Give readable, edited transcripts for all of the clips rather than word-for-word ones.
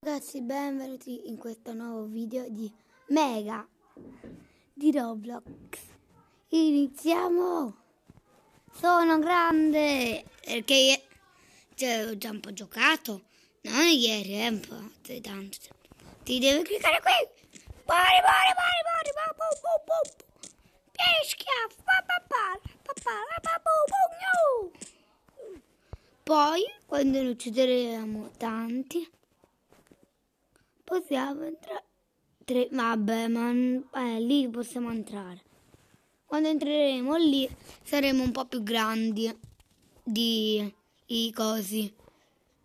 Ragazzi, benvenuti in questo nuovo video di Mega di Roblox. Iniziamo! Sono grande perché ho già un po' giocato, non ieri, un po' tanto. Ti devi cliccare qui. Buoni, pieni schiaffo, poi quando ne uccideremo tanti possiamo entrare. Vabbè, ma lì possiamo entrare. Quando entreremo lì saremo un po' più grandi di i cosi.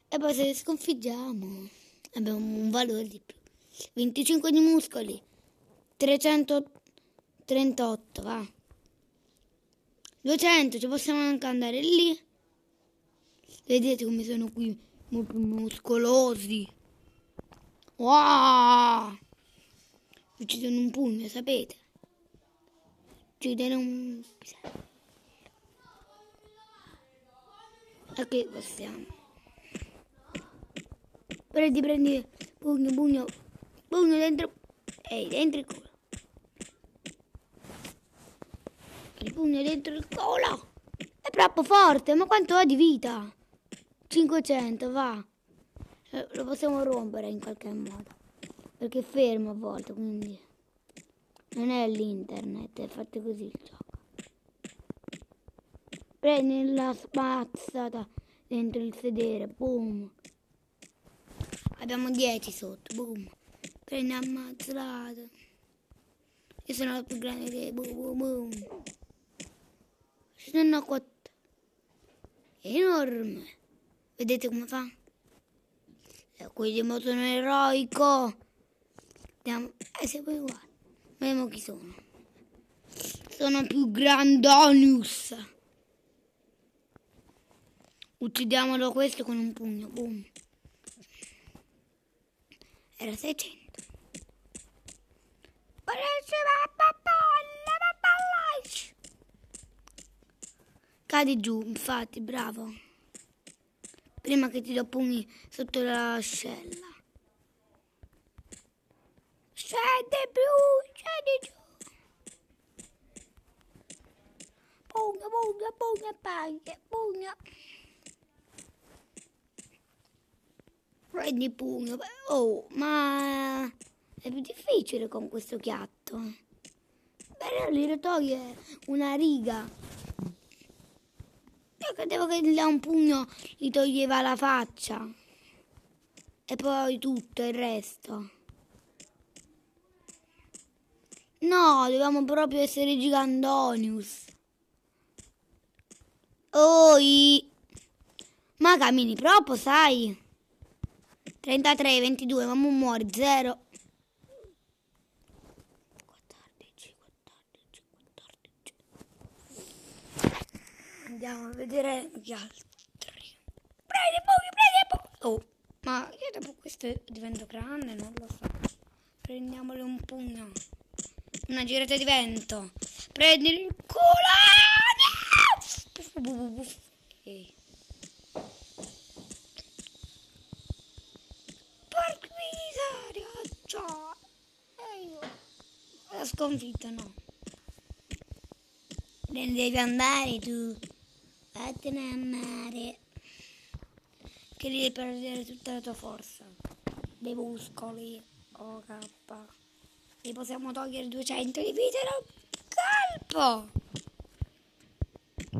E poi se li sconfiggiamo abbiamo un valore di più. 25 di muscoli. 338, va. 200, ci possiamo anche andare lì. Vedete come sono qui molto muscolosi. Wow! Uccidono un pugno, sapete? Uccidere un pisello. E qui possiamo. Prendi. Pugno dentro. Ehi, dentro il culo. Il pugno dentro il culo. È troppo forte, ma quanto ha di vita? 500, va. Lo possiamo rompere in qualche modo. Perché è fermo a volte, quindi non è l'internet, è fatto così il gioco. Prendi la spazzata dentro il sedere, boom. Abbiamo 10 sotto, boom. Prendi ammazzata. Io sono la più grande di boom. Sono 4. È enorme. Vedete come fa? Quindi sono eroico. Andiamo. Se poi guarda. Vediamo chi sono. Sono più grandonius. Uccidiamolo questo con un pugno. Boom. Era 600. Cadi giù, infatti, bravo. Prima che ti do pugni sotto l'ascella. Scendi giù. Pugno. Prendi pugno. Oh, ma è più difficile con questo piatto. Beh, gli toglie una riga. Io credevo che da un pugno gli toglieva la faccia. E poi tutto il resto. No, dovevamo proprio essere gigandonius. Oi! Ma cammini proprio, sai? 33, 22, mamma muori, 0. 14. Andiamo a vedere gli altri. Prendi pugno. Oh, ma io dopo questo divento grande, non lo so. Prendiamole un pugno. Una girata di vento. Prendi il culo. Porca miseria. Ciao. La sconfitta, no. Ne devi andare tu. Vattene a mare. Che devi perdere tutta la tua forza. Dei muscoli. Ok. E possiamo togliere 200 di vita da un colpo.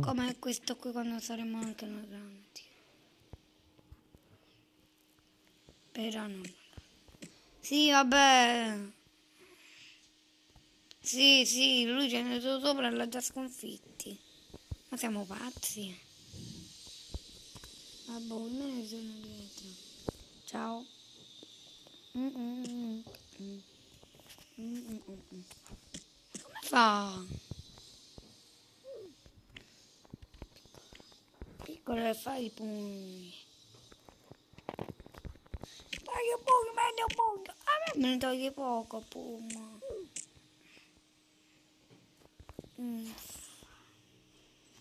Come questo qui quando saremo anche noi grandi. Però non. Sì, vabbè. Sì, lui ci è andato sopra e l'ha già sconfitti. Ma siamo pazzi. Vabbè, me ne sono dietro. Ciao. Come fa? Piccolo e fai i pugni. Togli pugni, prendi un pugno. A me ne togli poco, pugno.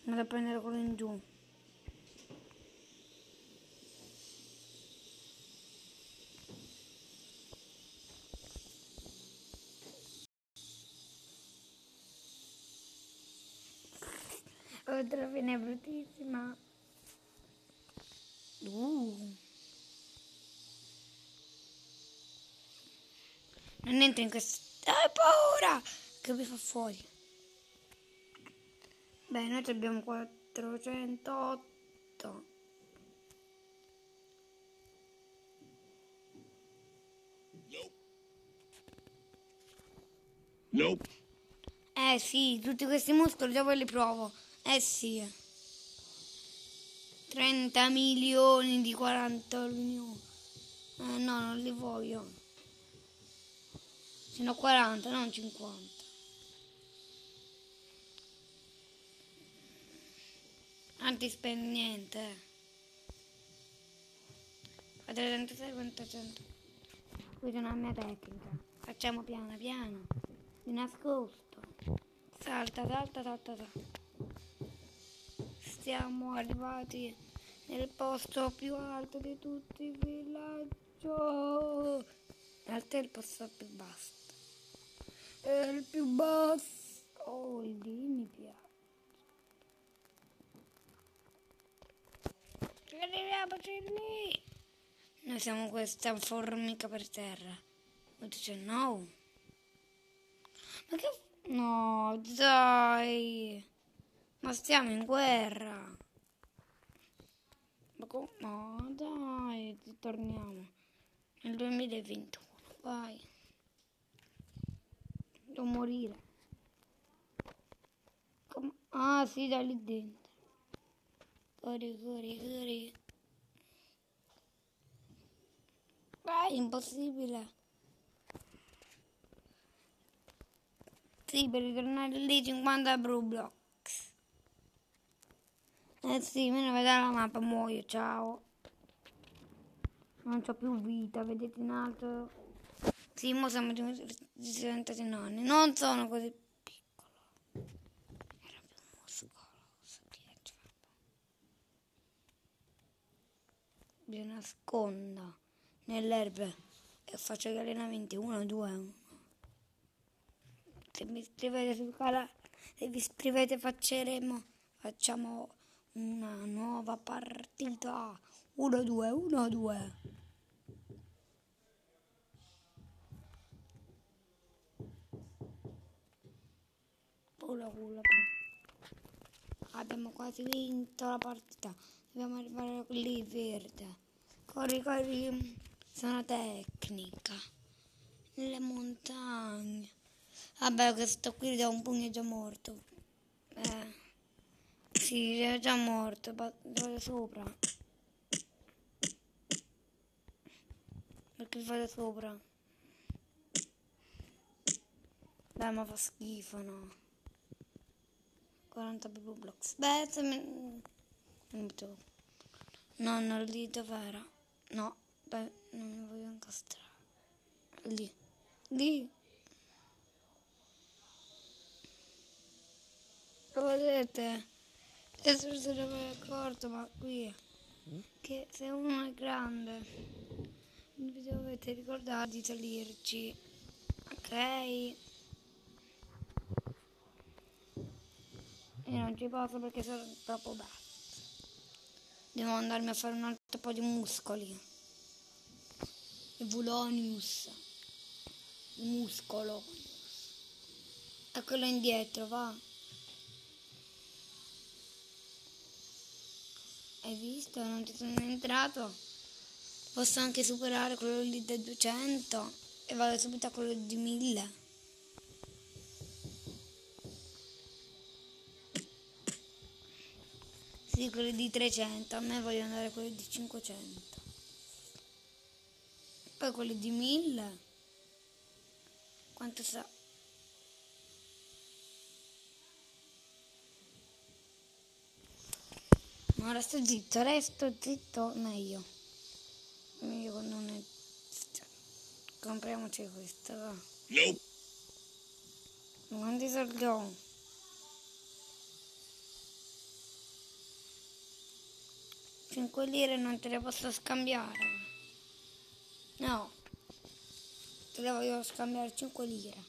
Vado a prendere quello in giù. Questa fine è bruttissima. Non entro in questo. Hai paura! Che mi fa fuori. Beh, noi abbiamo 408. Nope. Sì, tutti questi muscoli dove li provo? Sì. 30 milioni di 40 milioni. No, non li voglio. Sono 40, non 50. Antispend niente. 406, 400. Questa è una mia tecnica. Facciamo piano piano. Di nascosto. Salta, salta, salta, salta. Siamo arrivati nel posto più alto di tutto il villaggio. In realtà è il posto più basso. È il più basso. Oh, lì mi piace. Arriviamoci lì. Noi siamo questa formica per terra. E dice no. Ma che... No, dai. Ma stiamo in guerra. No, dai, torniamo. Nel 2021. Vai. Devo morire. Ah, sì, da lì dentro. Corri, corri, corri. Vai, impossibile. Sì, per ritornare lì 50 Roblox. Sì, me ne vedo la mappa, muoio, ciao. Non c'ho più vita, vedete in alto. Sì, mo siamo diventati nonni. Non sono così piccolo. Era più muscoloso. Mi nascondo nell'erbe e faccio gli allenamenti 1, 2, 1. Se mi iscrivete sul canale, se vi iscrivete facciamo una nuova partita. 1, 2, 1, 2. Abbiamo quasi vinto la partita. Dobbiamo arrivare a lì verde. Corri, corri. Sono tecnica. Nelle montagne. Vabbè, questo qui da un pugno è già morto. Sì, è già morto. Vado sopra. Perché vado sopra? Dai, ma fa schifo, no? 40 Roblox. Beh, se mi... No, non lì dov'era? No, dai, non mi voglio incastrare. Lì. Lì. Lo vedete? Adesso se ne vai accorto, ma qui che se uno è grande vi dovete ricordare di salirci. Ok? Io non ci posso perché sono troppo basso. Devo andarmi a fare un altro po' di muscoli. Il Vulonius. Il muscolo. Eccolo indietro, va. Hai visto? Non ci sono entrato. Posso anche superare quello lì del 200 e vado subito a quello di 1000. Sì, quelli di 300. A me voglio andare a quelli di 500. Poi quelli di 1000. Quanto sa? Ma resto zitto, meglio. Meglio quando non è... Compriamoci questa, va. Nope. Quanti soldi ho? 5 lire non te le posso scambiare. No. Te le voglio scambiare 5 lire.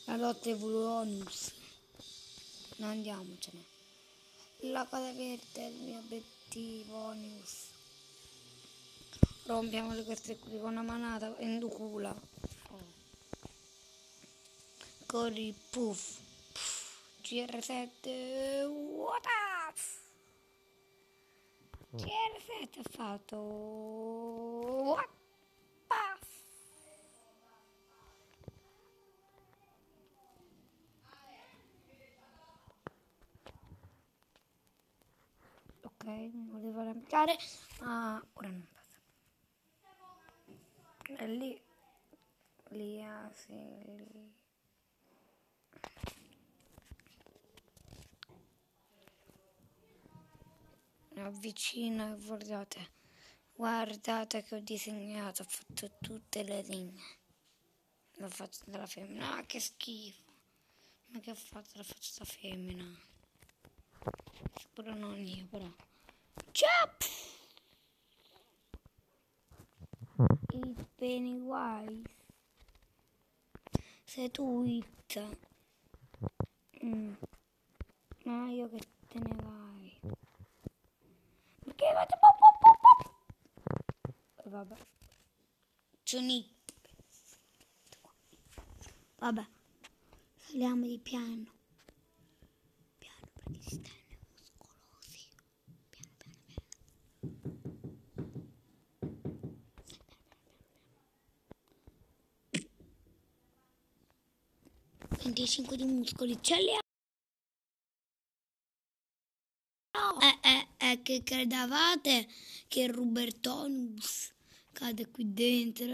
La lotta è Vulonius. No, andiamocene. La cosa verde è il mio obiettivo, news. Rompiamole queste qui con una manata in due culo. Corri, puff. CR7, what up? CR7 ha fatto what up? Ok, mi volevo arrampicare, ma ora non passa. È lì, sì, lì. Mi avvicino e guardate che ho disegnato, ho fatto tutte le linee. L'ho fatto della femmina, ah che schifo. Ma che ho fatto la faccia da femmina? Sicuro non io, però. Ciao! Il Pennywise. Sei tu, It. Ma io che te ne vai. Perché faccio vabbè. Johnny. Vabbè. Saliamo di piano. Piano perché si stanno muscolosi. Piano. 25 di muscoli. Ce li ha. Che credevate che Rubertonus cade qui dentro?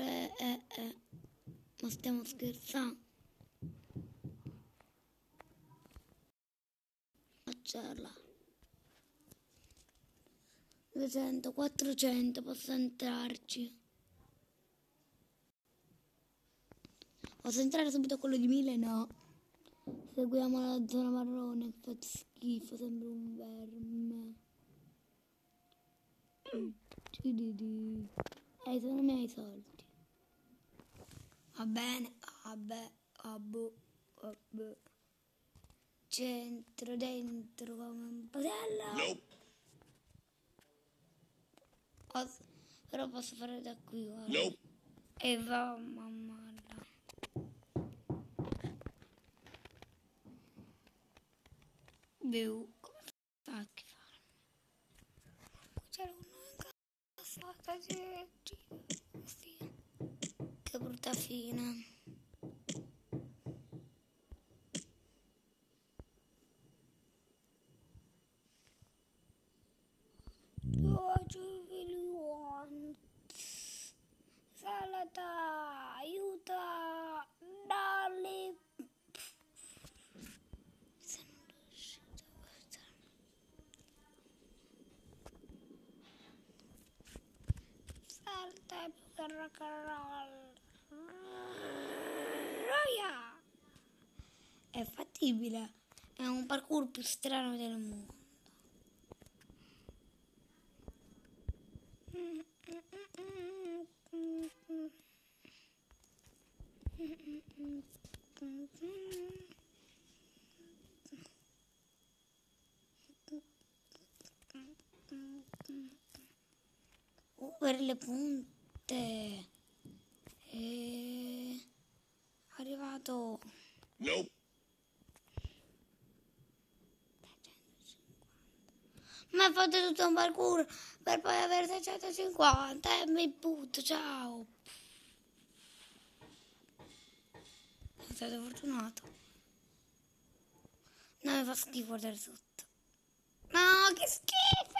Ma stiamo scherzando? Facciarla. 200, 400, posso entrarci. Posso entrare subito a quello di 1000? No. Seguiamo la zona marrone, che fa schifo, sembra un verme. Sono i miei soldi. Va bene, vabbè. Centro, dentro, come un pasello. Nope. Però posso fare da qui, guarda. Nope. E va, mamma. Bevo, come sta a che fare? C'era uno incassata, sì. Che brutta fine. What you really want? Salata, aiuta, darling. Salta più rock and roll. È fattibile. È un parkour più strano del mondo. Per le punte è arrivato. Nope. Ma hai fatto tutto un parkour per poi avere 650 e mi butto, ciao. Sei stato fortunato. No, mi fa schifo guardare sotto. No, che schifo!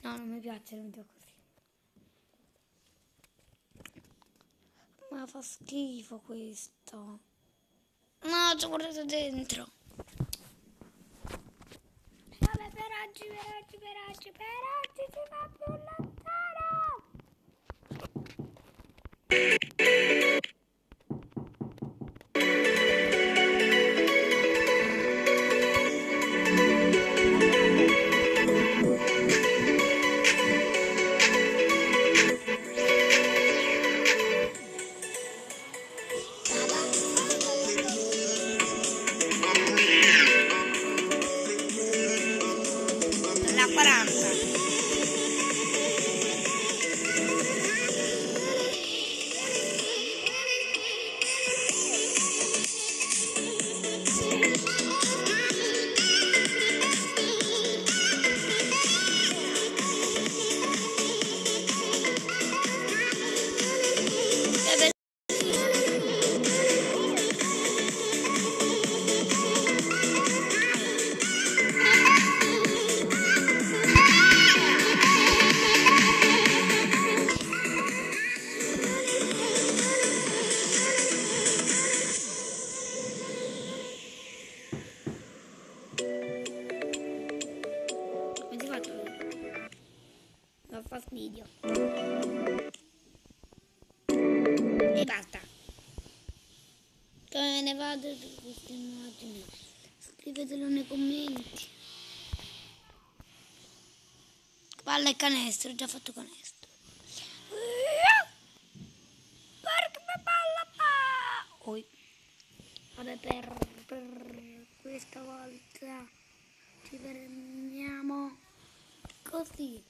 No, non mi piace il video così. Ma fa schifo questo. No, ci ho guardato dentro. Vabbè, per oggi si va più lontano. ne vado di questa immagine. Scrivetelo nei commenti. Palla e canestro, ho già fatto canestro. Perché palla! Oi. Vabbè, per questa volta ci fermiamo così.